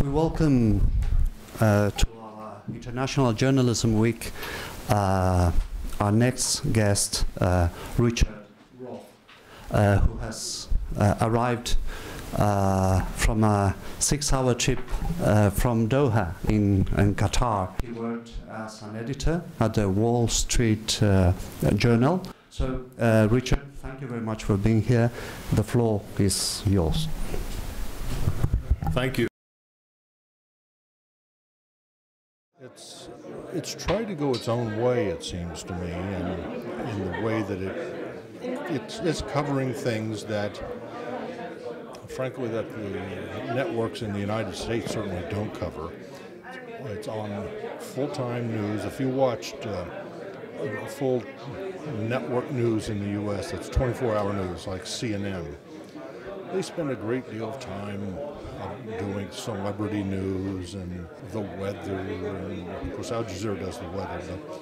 We welcome to our International Journalism Week our next guest, Richard Roth, who has arrived from a 6-hour trip from Doha in Qatar. He worked as an editor at the Wall Street Journal. So, Richard, thank you very much for being here. The floor is yours. Thank you. It's tried to go its own way, it seems to me, and in the way that it's covering things that, frankly, that the networks in the United States certainly don't cover. It's on full-time news. If you watched full network news in the U.S., it's 24-hour news, like CNN. They spend a great deal of time doing celebrity news and the weather, and of course Al Jazeera does the weather, but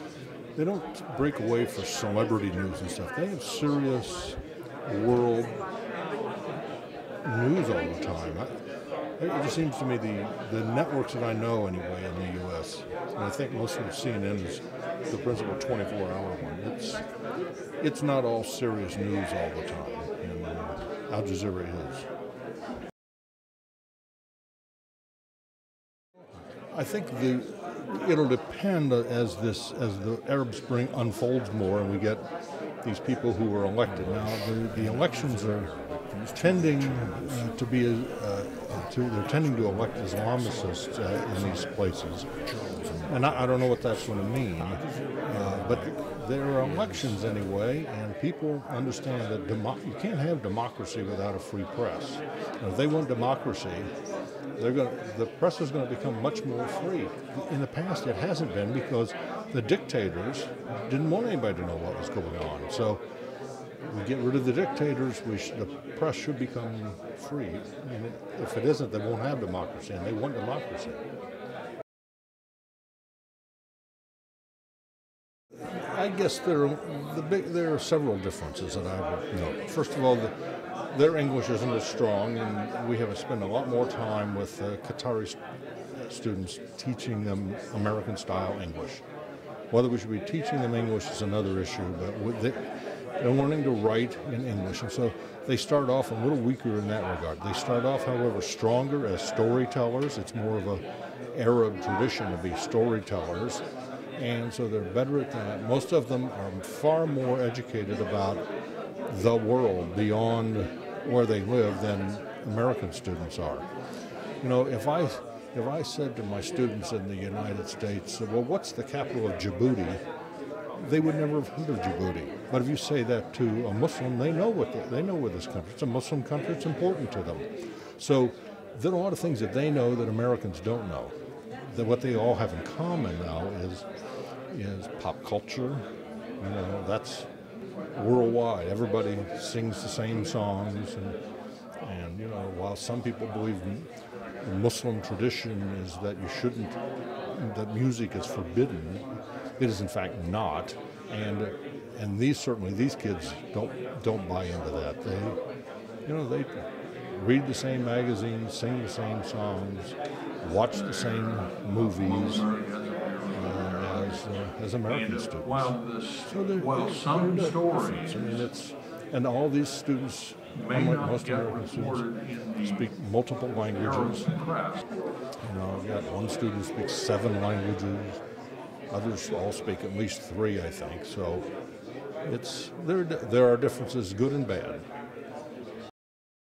they don't break away for celebrity news and stuff. They have serious world news all the time. It just seems to me the networks that I know anyway in the U.S., and I think most of CNN is the principal 24-hour one. It's not all serious news all the time, and Al Jazeera is. I think it'll depend as the Arab Spring unfolds more, and we get these people who are elected. Now, the elections are tending to be they're tending to elect Islamists in these places, and I don't know what that's going to mean, but there are elections anyway, and people understand that you can't have democracy without a free press. And if they want democracy, the press is going to become much more free. In the past, it hasn't been because the dictators didn't want anybody to know what was going on. So we get rid of the dictators, the press should become free. And if it isn't, they won't have democracy, and they want democracy. I guess there are several differences that I would note. First of all, their English isn't as strong, and we have to spend a lot more time with Qatari students teaching them American-style English. Whether we should be teaching them English is another issue, but they're learning to write in English, and so they start off a little weaker in that regard. They start off, however, stronger as storytellers. It's more of an Arab tradition to be storytellers, and so they're better at that. Most of them are far more educated about the world beyond where they live than American students are. You know, if I said to my students in the United States, well, what's the capital of Djibouti? They would never have heard of Djibouti. But if you say that to a Muslim, they know where this country. It's a Muslim country. It's important to them. So there are a lot of things that they know that Americans don't know. That what they all have in common now is pop culture. You know, that's worldwide. Everybody sings the same songs, and you know, while some people believe the Muslim tradition is that that music is forbidden, it is in fact not, and these kids don't buy into that. They read the same magazines, sing the same songs, watch the same movies as American students. Some stories. I mean, and all these students, unlike most American students, speak multiple languages. You know, I've got one student who speaks 7 languages. Others all speak at least 3, I think. So there are differences, good and bad.